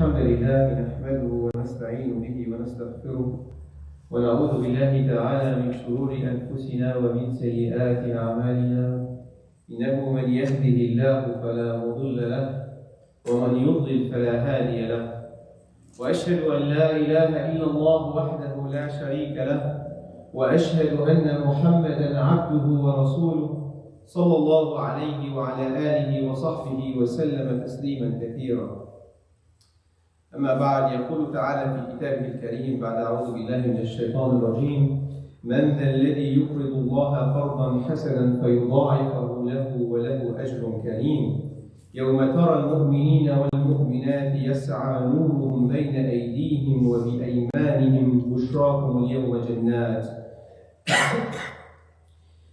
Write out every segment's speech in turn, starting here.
الحمد لله نحمده ونستعين به ونستغفره ونعوذ بالله تعالى من شرور أنفسنا ومن سيئات أعمالنا إنه من يهده الله فلا مضل له ومن يضلل فلا هادي له وأشهد أن لا إله إلا الله وحده لا شريك له وأشهد أن محمدا عبده ورسوله صلى الله عليه وعلى آله وصحبه وسلم تسليما كثيرا. أما بعد، يقول تعالى في كتابه الكريم بعد أعوذ بالله من الشيطان الرجيم: من ذا الذي يقرض الله قرضا حسنا فيضاعفه له وله أجر كريم يوم ترى المؤمنين والمؤمنات يسعى نورهم بين أيديهم وبأيمانهم بشراكم اليوم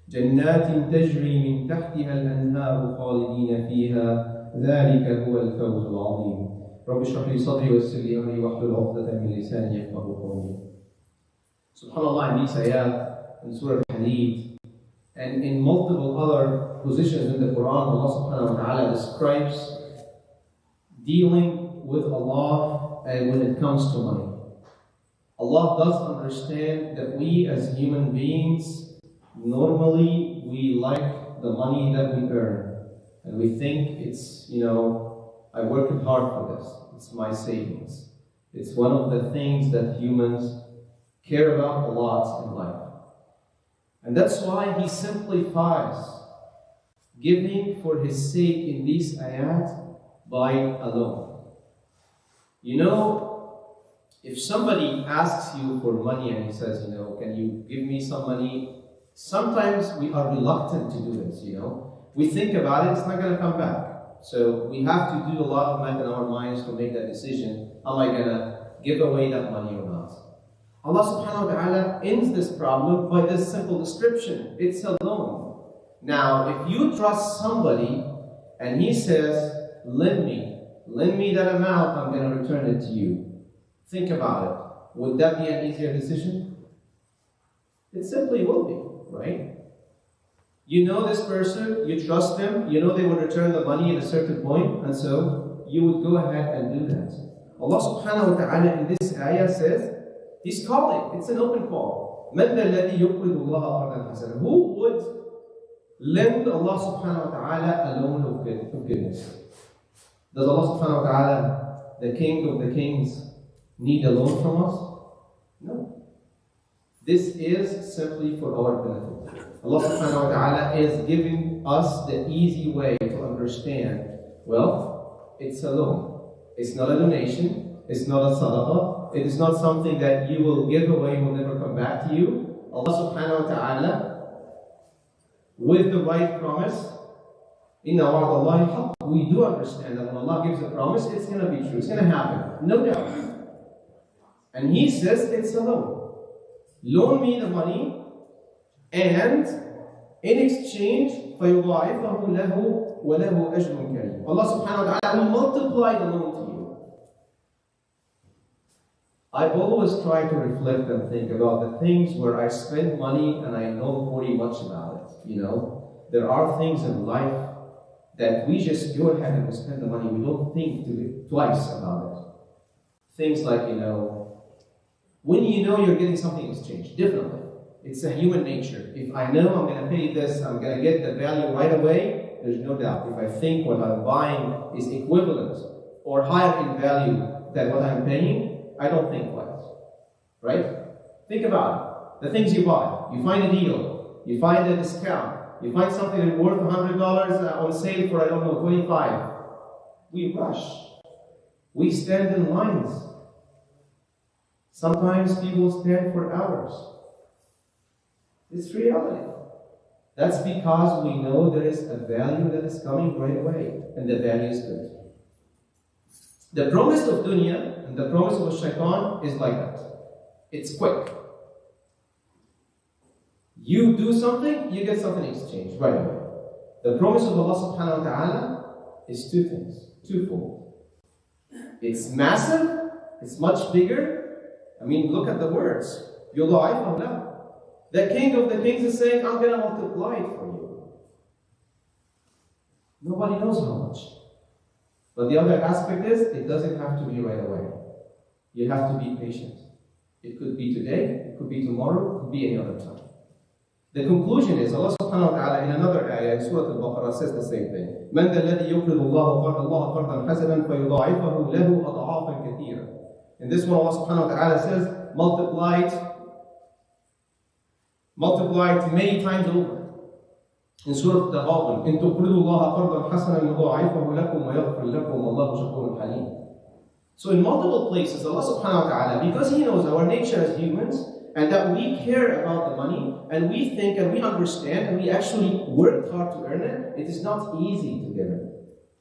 جنات تجري من تحتها الأنهار خالدين فيها ذلك هو الفوز العظيم. رب اشرح لي صدري ويسر لي أمري واحلل عقدة من لساني يفقهوا قولي. Subhanallah, in these ayat in Surah Al-Hadid and in multiple other positions in the Quran, Allah subhanahu wa ta'ala describes dealing with Allah when it comes to money. Allah does understand that we as human beings, normally we like the money that we earn. And we think it's, I worked hard for this. It's my savings. It's one of the things that humans care about a lot in life. And that's why he simplifies giving for his sake in these ayat by a loan. If somebody asks you for money and he says, can you give me some money? Sometimes we are reluctant to do this, We think about it, it's not going to come back. So we have to do a lot of math in our minds to make that decision. Am I going to give away that money or not? Allah subhanahu wa ta'ala ends this problem by this simple description. It's a loan. Now, if you trust somebody and he says, lend me that amount, I'm going to return it to you. Think about it. Would that be an easier decision? It simply will be, right? You know this person, you trust them, they will return the money at a certain point, and so you would go ahead and do that. Allah subhanahu wa ta'ala in this ayah says, He's calling, it's an open call. مَنْ ذَا الَّذِي يُقْرِضُ اللَّهَ قَرْضًا حَسَنًا? Who would lend Allah subhanahu wa ta'ala a loan of goodness? Does Allah subhanahu wa ta'ala, the King of the Kings, need a loan from us? No. This is simply for our benefit. Allah subhanahu wa ta'ala is giving us the easy way to understand, it's a loan. It's not a donation. It's not a sadaqah. It is not something that you will give away and will never come back to you. Allah subhanahu wa ta'ala, with the right promise, Inna wa'adallahi haqq. We do understand that when Allah gives a promise, it's going to be true. It's going to happen. No doubt. And He says it's a loan. Loan me the money, and in exchange, فَيُضَاعِفَهُ لَهُ وَلَهُ أَجْرٌ كَرِيمٌ. Allah subhanahu wa ta'ala will multiply the loan to you. I always try to reflect and think about the things where I spend money and I know pretty much about it. There are things in life that we just go ahead and we spend the money. We don't think twice about it. Things like, when you're getting something exchanged, definitely. It's a human nature. If I know I'm going to pay this, I'm going to get the value right away, there's no doubt. If I think what I'm buying is equivalent or higher in value than what I'm paying, I don't think twice. Right? Think about it. The things you buy. You find a deal. You find a discount. You find something that's worth $100 on sale for, $25. We rush. We stand in lines. Sometimes people stand for hours. It's reality. That's because we know there is a value that is coming right away, and the value is good. The promise of dunya and the promise of shaitan is like that. It's quick. You do something, you get something exchanged right away. The promise of Allah subhanahu wa ta'ala is two things, twofold. It's massive, it's much bigger. Look at the words. يُضَاعِفَهُ لَهُ. The King of the Kings is saying, I'm going to multiply it for you. Nobody knows how much. But the other aspect is, it doesn't have to be right away. You have to be patient. It could be today, it could be tomorrow, it could be any other time. The conclusion is, Allah subhanahu wa ta'ala in another ayah in Surah Al-Baqarah says the same thing. مَنْ ذَا الَّذِي يُقْرِضُ اللَّهَ قَرْضًا حَسَنًا فَيُضَاعِفَهُ لَهُ أَضْعَافًا كَثِيرًا. In this one, Allah subhanahu wa ta'ala says, multiplied many times over. In Surah Al-Taghabun, إِن تُقْرِضُوا اللَّهَ قَرْضًا حَسَنًا يُضَاعِفَهُ لَكُمْ وَيَغْفِرْ لَكُمْ وَاللَّهُ شَكُورٌ حَلِيمٌ. So in multiple places, Allah subhanahu wa ta'ala, because He knows our nature as humans, and that we care about the money, and we think and we understand, and we actually worked hard to earn it, it is not easy to give it.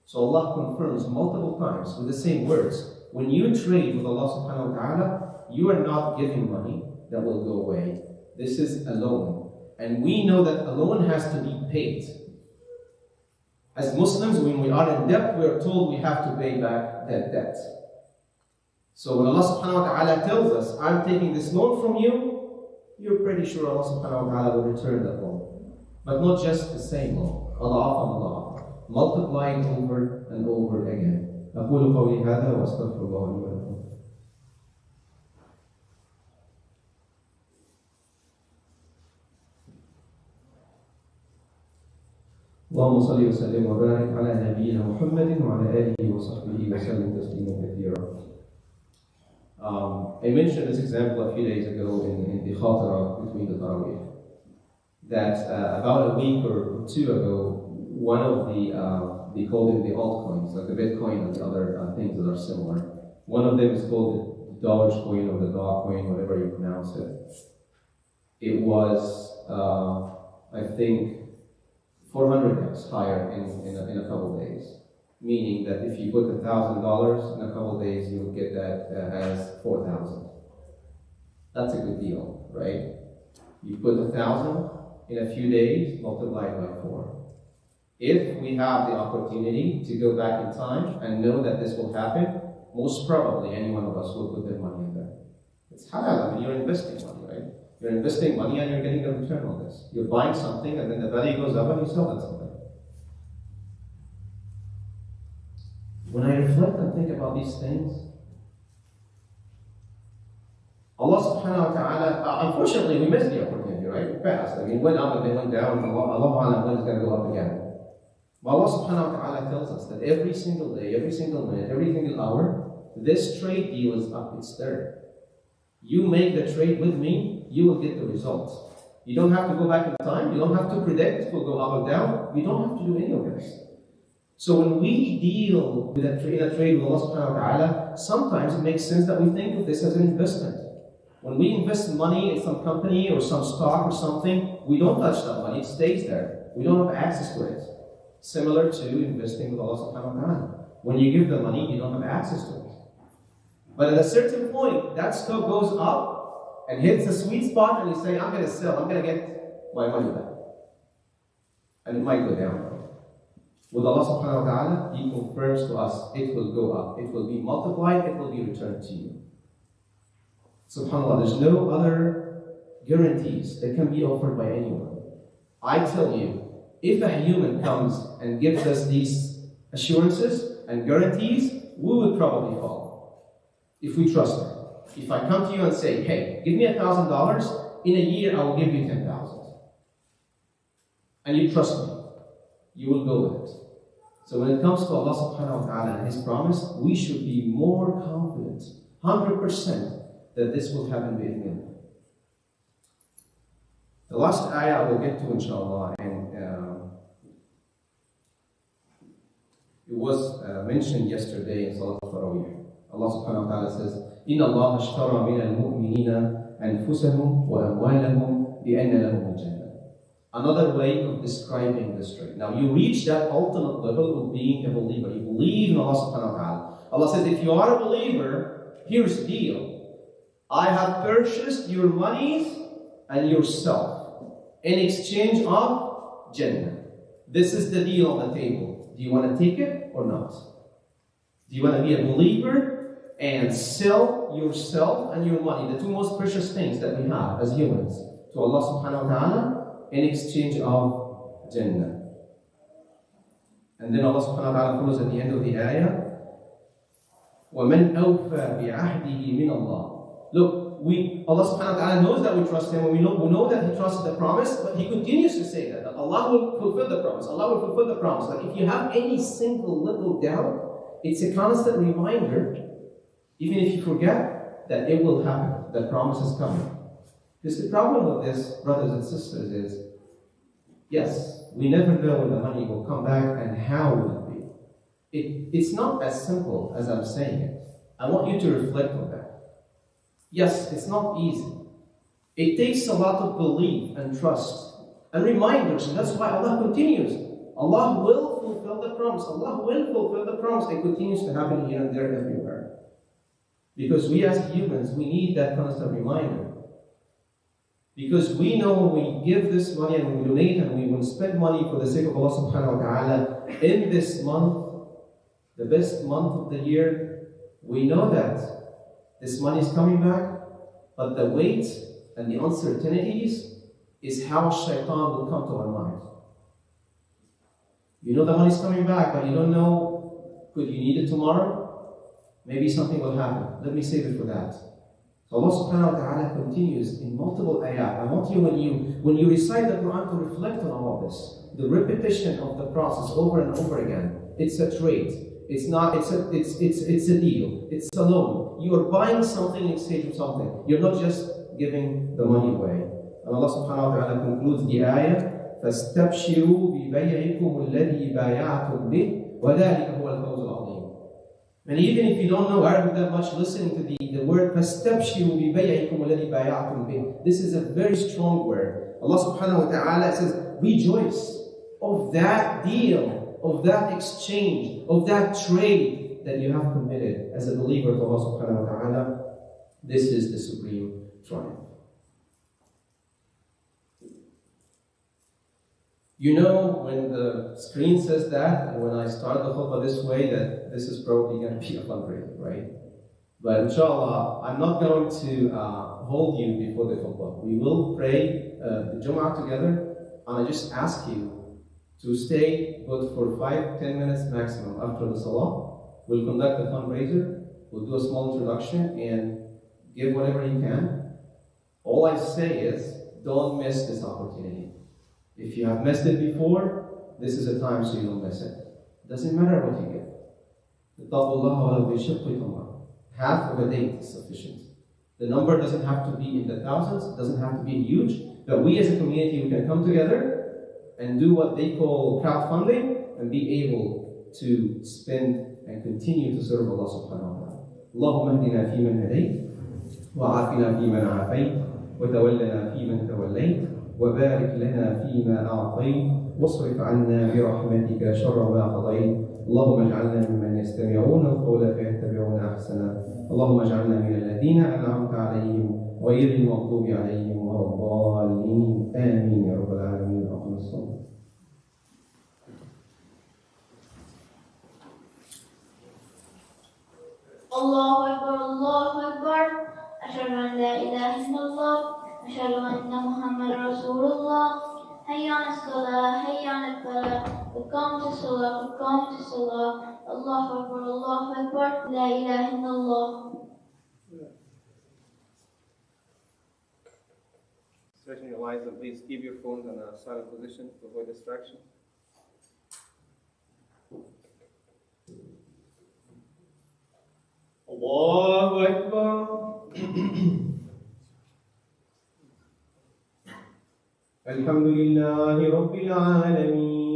So Allah confirms multiple times with the same words. When you trade with Allah subhanahu wa ta'ala, you are not giving money that will go away. This is a loan. And we know that a loan has to be paid. As Muslims, when we are in debt, we are told we have to pay back that debt. So when Allah subhanahu wa ta'ala tells us, I'm taking this loan from you, you're pretty sure Allah subhanahu wa ta'ala will return that loan. But not just the same loan. Allah, multiplying over and over again. أقول قولي هذا وأستغفر الله لي ولكم. اللهم صل وسلم وبارك على نبينا محمد وعلى آله وصحبه وسلم تسليما كثيرا. I mentioned this example a few days ago in the Khatara between the Tarawih. That about a week or two ago, one of they call them the altcoins, like the Bitcoin and the other things that are similar. One of them is called the Dogecoin or the Dogcoin, whatever you pronounce it. It was, I think, 400x higher in a couple of days. Meaning that if you put $1,000 in a couple of days, you will get that as 4,000. That's a good deal, right? You put 1,000 in a few days, multiply it by 4. If we have the opportunity to go back in time and know that this will happen, most probably any one of us will put their money in there. It's halal. I mean, you're investing money, right? You're investing money and you're getting a return on this. You're buying something and then the value goes up and you sell that something. When I reflect and think about these things, Allah subhanahu wa ta'ala, unfortunately we missed the opportunity, right? It passed. I mean, it went up and then went down, and Allah when it's going to go up again. But Allah subhanahu wa ta'ala tells us that every single day, every single minute, every single hour, this trade deal is up, it's there. You make the trade with me, you will get the results. You don't have to go back in time, you don't have to predict it will go up or down, you don't have to do any of this. So when we deal with a trade with Allah subhanahu wa ta'ala, sometimes it makes sense that we think of this as an investment. When we invest money in some company or some stock or something, we don't touch that money, it stays there. We don't have access to it. Similar to investing with Allah subhanahu wa ta'ala. When you give the money, you don't have access to it. But at a certain point, that stock goes up and hits a sweet spot and you say, I'm going to sell, I'm going to get my money back. And it might go down. With Allah subhanahu wa ta'ala, He confirms to us, it will go up, it will be multiplied, it will be returned to you. SubhanAllah, there's no other guarantees that can be offered by anyone. I tell you, if a human comes and gives us these assurances and guarantees, we would probably follow. If we trust them. If I come to you and say, hey, give me $1,000, in a year I will give you 10,000. And you trust me, you will go with it. So when it comes to Allah subhanahu wa ta'ala and His promise, we should be more confident, 100%, that this will happen bi'idhnillah. The last ayah I will get to inshallah, and it was mentioned yesterday in Salat al-Tarawih. Allah subhanahu wa ta'ala says, إِنَّ اللَّهَ اشْتَرَى مِنَ الْمُؤْمِنِينَ أَنفُسَهُمْ وَأَمْوَالَهُمْ بِأَنَّ لَهُمُ الْجَنَّةِ. Another way of describing this trade. Now you reach that ultimate level of being a believer. You believe in Allah subhanahu wa ta'ala. Allah says, if you are a believer, here's the deal. I have purchased your monies and yourself in exchange of Jannah. This is the deal on the table. Do you want to take it or not? Do you want to be a believer and sell yourself and your money, the two most precious things that we have as humans, to Allah subhanahu wa ta'ala in exchange of Jannah? And then Allah subhanahu wa ta'ala follows at the end of the ayah, وَمَنْ أَوْفَى بِعَهْدِهِ مِنَ اللَّهِ. Look, Allah subhanahu wa ta'ala knows that we trust Him, and we know that He trusts the promise, but He continues to say that Allah will fulfill the promise. Allah will fulfill the promise. Like if you have any single little doubt, it's a constant reminder, even if you forget, that it will happen. The promise is coming. Because the problem with this, brothers and sisters, is yes, we never know when the money will come back and how will it be. It's not as simple as I'm saying it. I want you to reflect on that. Yes, it's not easy. It takes a lot of belief and trust and reminders, and that's why Allah continues. Allah will fulfill the promise. Allah will fulfill the promise. It continues to happen here and there everywhere. Because we as humans, we need that constant reminder. Because we know when we give this money and we donate and we will spend money for the sake of Allah subhanahu wa ta'ala in this month, the best month of the year, we know that this money is coming back, but the weight and the uncertainties is how shaitan will come to our mind. You know the money is coming back, but you don't know, could you need it tomorrow? Maybe something will happen. Let me save it for that. So Allah subhanahu wa ta'ala continues in multiple ayat. I want you, when you recite the Quran, to reflect on all of this. The repetition of the process over and over again. It's a trade. It's a deal. It's a loan. You are buying something in exchange of something. You're not just giving the money away. And Allah subhanahu wa ta'ala concludes the ayah, فَاسْتَبْشِرُوا بِبَيْعِكُمُ الَّذِي بَايَعْتُمْ بِهِ وَذَلِكَ هُوَ الْفَوْزُ الْعَظِيمُ. And even if you don't know Arabic that much, listening to the word فَاسْتَبْشِرُوا بِبَيْعِكُمُ الَّذِي بَايَعْتُمْ بِهِ. This is a very strong word. Allah subhanahu wa ta'ala says, rejoice of that deal, of that exchange, of that trade that you have committed as a believer to Allah subhanahu wa ta'ala. This is the supreme triumph. You know, when the screen says that, and when I start the khutbah this way, that this is probably going to be a fundraiser, right? But inshallah, I'm not going to hold you before the khutbah. We will pray the Jum'ah together, and I just ask you to stay put for 5-10 minutes maximum after the salah. We'll conduct a fundraiser, we'll do a small introduction, and give whatever you can. All I say is, don't miss this opportunity. If you have missed it before, this is a time so you don't miss it. It doesn't matter what you give. Half of a date is sufficient. The number doesn't have to be in the thousands, it doesn't have to be huge, but we as a community, we can come together and do what they call crowdfunding and be able to spend and continue to serve Allah subhanahu wa ta'ala. Allahumma hdina fi man hadayt, wa afina fi man afayt, wa tawallana fi man tawallayt, وبارك لنا فيما أعطيت واصرف عنا برحمتك شر ما قضيت اللهم اجعلنا ممن يستمعون القول فيتبعون أحسنه اللهم اجعلنا من الذين أنعمت عليهم غير المغضوب عليهم ولا الضالين آمين يا رب العالمين. أقم الصلاة. الله أكبر الله أكبر أشهد أن لا إله إلا الله أشهد أن محمد رسول الله. حي على الصلاة حي على الفلاح قامت الصلاة قامت الصلاة. الله أكبر الله أكبر لا إله إلا الله. Stretching your eyes, and please keep your phones in a silent position to avoid distraction. Allahu Akbar. الحمد لله رب العالمين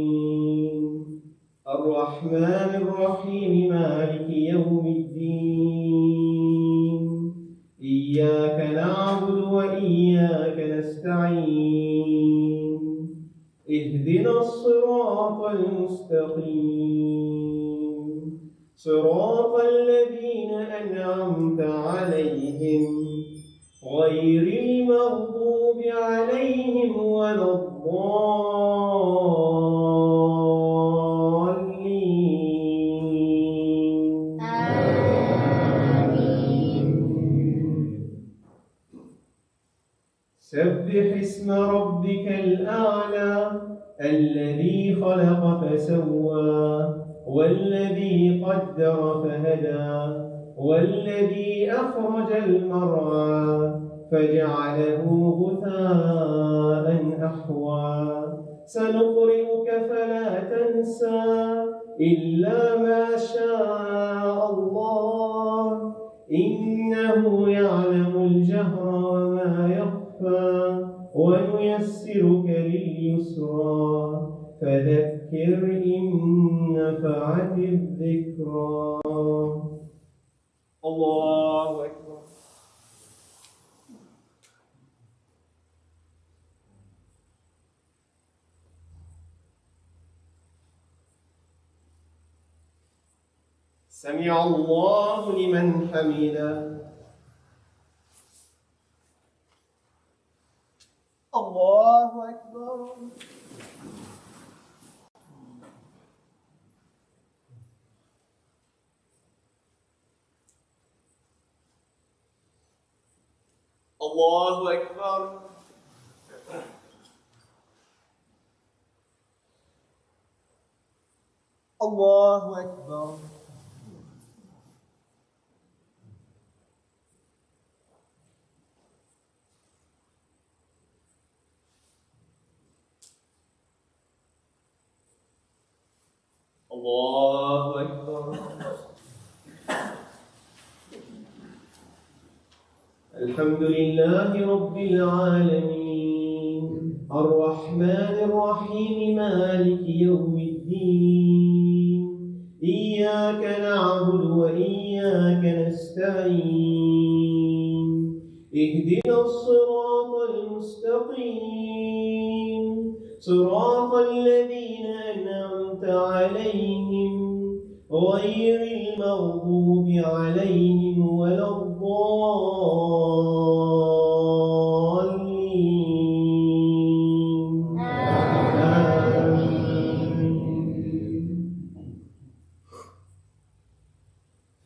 الرحمن الرحيم مالك يوم الدين إياك نعبد وإياك نستعين اهدنا الصراط المستقيم صراط الذين أنعمت عليهم غير المغضوب عليهم ولا الضالين. آمين. سبح اسم ربك الأعلى الذي خلق فسوى والذي قدر فهدى والذي أخرج المرعى فجعله غثاء أحوى سنقرئك فلا تنسى إلا ما شاء الله إنه يعلم الجهر وما يخفى ونيسرك لليسرى فذكر إن نفعت الذكرى. الله أكبر. سمع الله لمن حمده. الله أكبر. الله أكبر. الله أكبر. الله أكبر. الحمد لله رب العالمين الرحمن الرحيم مالك يوم الدين إياك نعبد وإياك نستعين اهدنا الصراط المستقيم صراط الذين أنعمت عليهم غير المغضوب عليهم ولا الضالين. آمين.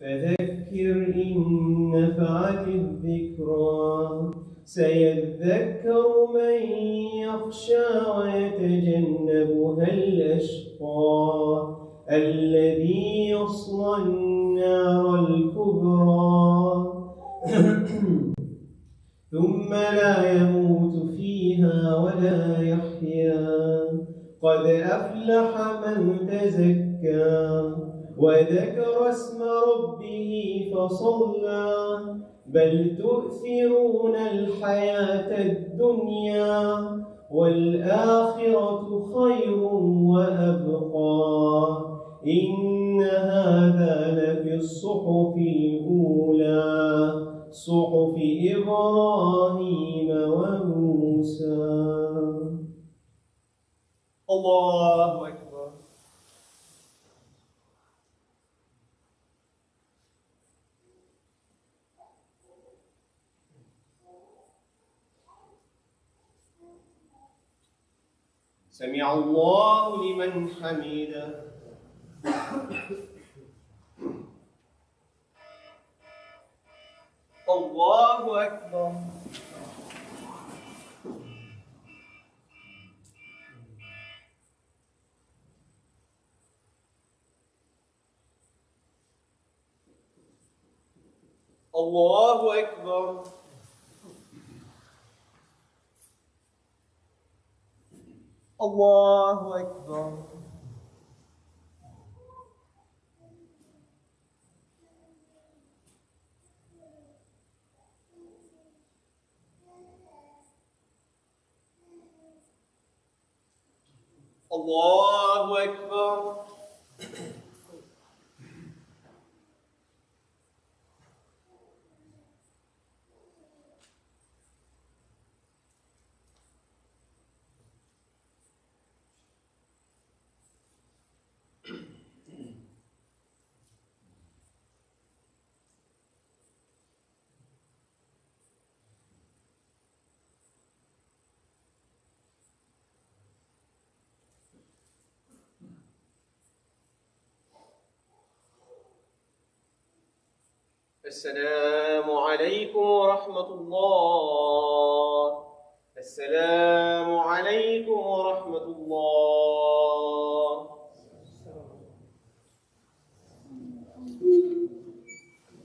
فذكر إن نفعت الذكرى سيذكر من يخشى ويتجنبها الأشقى الذي يصلى النار الكبرى ثم لا يموت فيها ولا يحيا قد أفلح من تزكى وذكر اسم ربه فصلى بل تؤثرون الحياة الدنيا والآخرة خير وأبقى إن هذا لفي الصحف الأولى صحف إبراهيم وموسى. الله أكبر. سمع الله لمن حمده. الله أكبر. الله أكبر. الله أكبر. الله أكبر. السلام عليكم ورحمة الله. السلام عليكم ورحمة الله.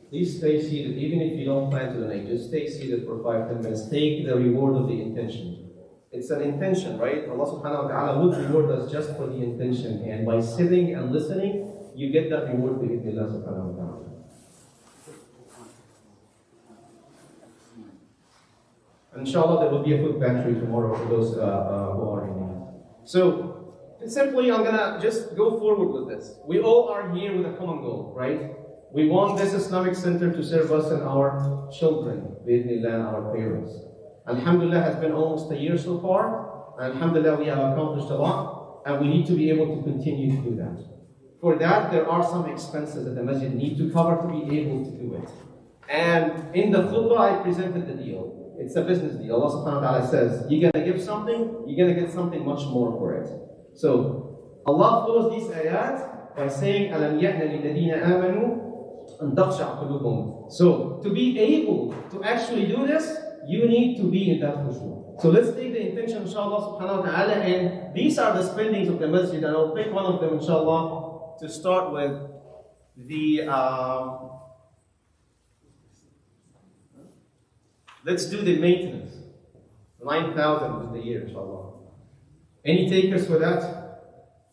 Please stay seated, even if you don't plan to donate. Just stay seated for 5-10 minutes. Take the reward of the intention. It's an intention, right? Allah subhanahu wa ta'ala would reward us just for the intention. And by sitting and listening, you get that reward with Allah subhanahu wa ta'ala. Inshallah, there will be a food pantry tomorrow for those who are in need. So, simply, I'm gonna just go forward with this. We all are here with a common goal, right? We want this Islamic center to serve us and our children, bi'idhnillah, and our parents. Alhamdulillah, has been almost a year so far. Alhamdulillah, we have accomplished a lot, and we need to be able to continue to do that. For that, there are some expenses that the masjid need to cover to be able to do it. And in the khutbah, I presented the deal. It's a business deal. Allah subhanahu wa ta'ala says, you're going to give something, you're going to get something much more for it. So, Allah follows these ayat by saying, أَلَمْ يَأْنَ لِلَّذِينَ آمَنُوا أَنْ تَخْشَعَ قُلُوبُهُم. So, to be able to actually do this, you need to be in that khushu'. So let's take the intention, inshallah, subhanahu wa ta'ala, and these are the spendings of the masjid, and I'll pick one of them, inshallah, to start with the... Let's do the maintenance. 9,000 is the year, inshallah. Any takers for that?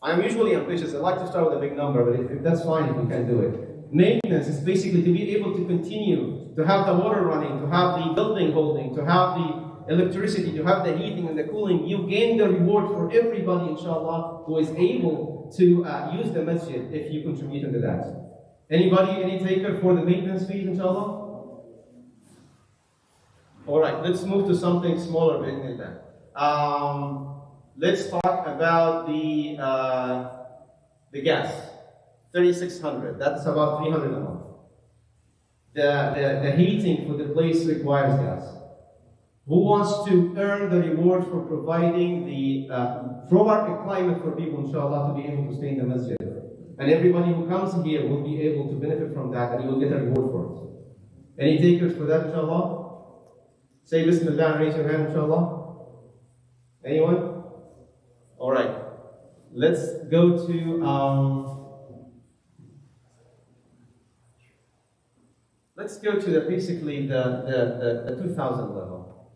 I'm usually ambitious. I like to start with a big number, but if that's fine, if you can do it. Maintenance is basically to be able to continue, to have the water running, to have the building holding, to have the electricity, to have the heating and the cooling. You gain the reward for everybody, inshallah, who is able to use the masjid if you contribute into that. Anybody, any taker for the maintenance fees, inshallah? Alright, let's move to something smaller. Let's talk about the gas. 3,600. That's about 300 a month. The heating for the place requires gas. Who wants to earn the reward for providing the proper climate for people, inshallah, to be able to stay in the masjid? And everybody who comes here will be able to benefit from that, and you will get a reward for it. Any takers for that, inshallah? Say Bismillah and raise your hand, inshallah. Anyone? Alright. Let's go to basically the 2,000 level.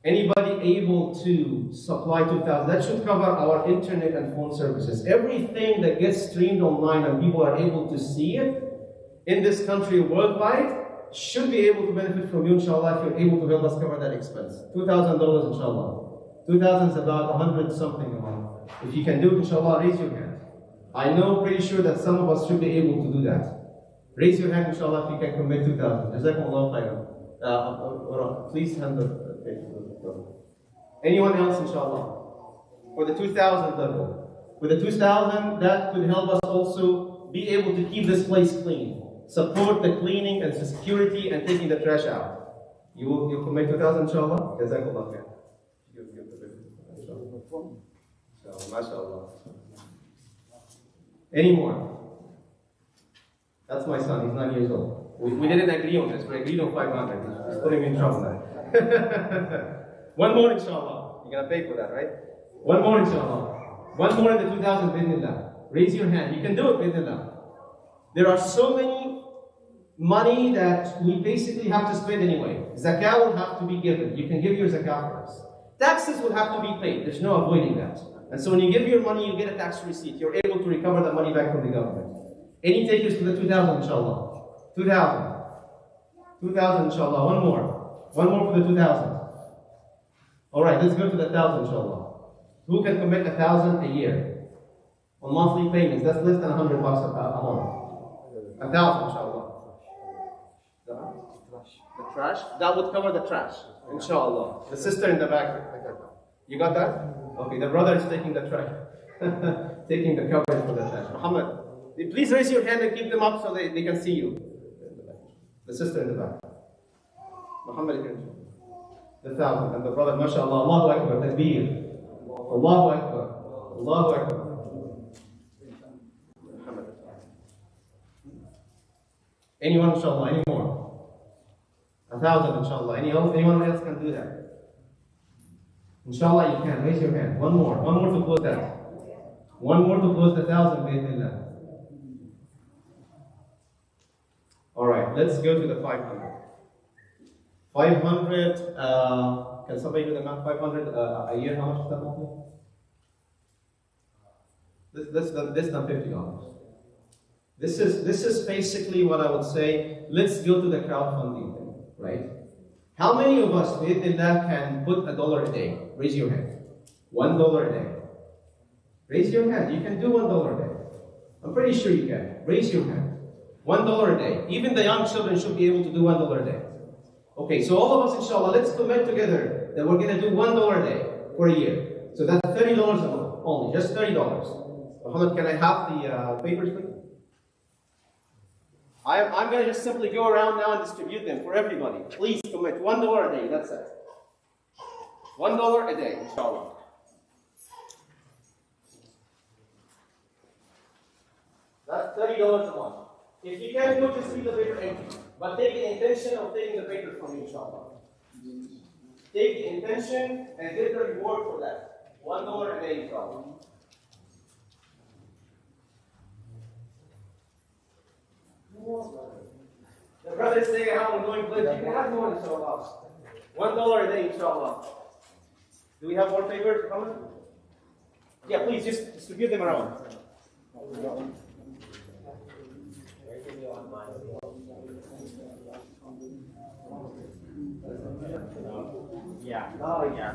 Anybody able to supply 2,000? That should cover our internet and phone services. Everything that gets streamed online and people are able to see it in this country worldwide should be able to benefit from you, inshallah, if you're able to help us cover that expense. $2,000, inshallah. 2,000 is about 100 something a month. If you can do it, inshallah, raise your hand. I know, pretty sure that some of us should be able to do that. Raise your hand, inshallah, if you can commit 2,000. Jazakumullah khairan. Please hand the anyone else, inshallah? For the 2,000 level. With the 2,000, that could help us also be able to keep this place clean. Support the cleaning and security and taking the trash out. You commit 2,000, inshallah? Jazakumullah khairan. So, mashallah. Any more? That's my son, he's 9 years old. We didn't agree on this, we agreed on 500. He's putting me in trouble now. One more, inshallah. You're gonna pay for that, right? One more, inshallah. One more in the 2,000, bidnillah. Raise your hand. You can do it, bidnillah. There are so many money that we basically have to spend anyway. Zakah will have to be given. You can give your zakah first. Taxes will have to be paid. There's no avoiding that. And so when you give your money, you get a tax receipt. You're able to recover the money back from the government. Any takers for the 2,000, inshallah? 2,000. 2,000, inshallah. One more. One more for the 2,000. Alright, let's go to the 1,000, inshallah. Who can commit 1,000 a year? On monthly payments, that's less than $100 a month. 1,000, inshallah. The trash? That would cover the trash, inshallah. The sister in the back. You got that? Okay, the brother is taking the trash. Taking the coverage for the trash. Muhammad, please raise your hand and keep them up so they can see you. The sister in the back. Muhammad, the 1,000. And the brother, mashallah, Allahu Akbar, Takbir. Allahu Akbar. Allahu Akbar. Anyone, inshallah, any more? 1,000, inshallah. Anyone else can do that? Inshallah, you can. Raise your hand. One more. One more to close that. One more to close the 1,000, bi'idhnillah. All right, let's go to the 500. 500, can somebody do the math? 500 a year, how much is that monthly? This than $50. This is basically what I would say. Let's go to the crowdfunding thing, right? How many of us in that can put $1 a day? Raise your hand. $1 a day. Raise your hand. You can do $1 a day. I'm pretty sure you can. Raise your hand. $1 a day. Even the young children should be able to do $1 a day. Okay, so all of us, inshallah, let's commit together that we're going to do $1 a day for a year. So that's $30 a month only, just $30. Muhammad, can I have the papers, please? I'm going to just simply go around now and distribute them for everybody. Please commit $1 a day, that's it. $1 a day, inshallah. That's $30 a month. If you can't do it, just leave the paper empty. But take the intention of taking the paper from you, inshallah. Take the intention and get the reward for that. $1 a day, inshallah. The brother is saying how I'm going to live. You can have more, inshallah. $1 a day, inshallah. Do we have more papers coming? Yeah, please just distribute them around. Yeah. Oh, yeah.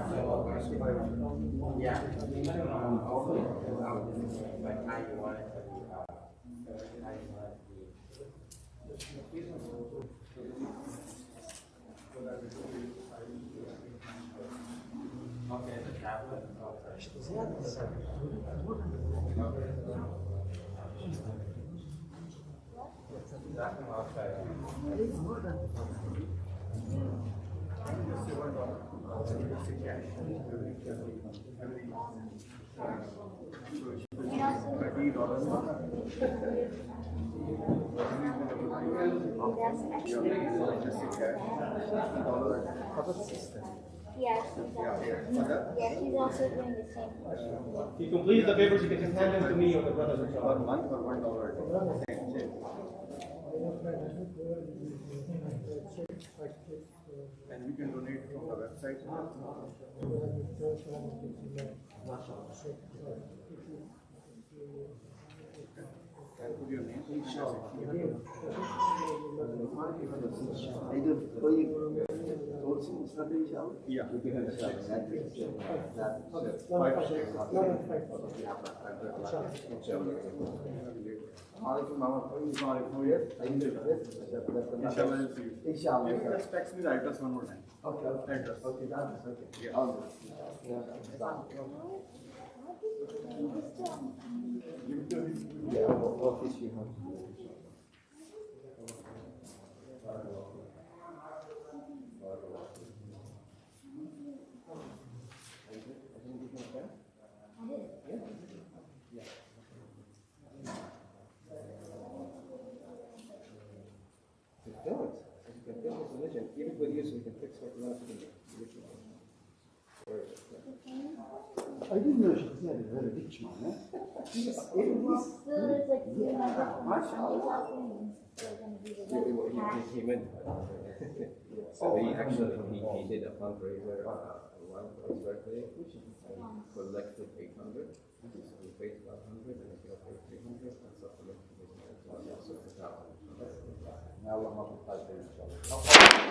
Yeah. Yes, he's also doing the same. If you complete the papers, you can just hand them to me or the brothers, inshallah. Month or $1 a day? And we can donate from the website. Can I put your name? Yeah. Inshallah. Can you just text me the address one more time? Okay. Address. Okay, that's okay. Yeah. Yeah, what is she have? Everybody else, we can fix what we want to do. I didn't know she was a very rich man. Still, it's like He went. So he actually he did a fundraiser one for his birthday, and collected 800. So he paid 100 and he paid 300 and so collected his 1,000. Allah multiply for inshallah.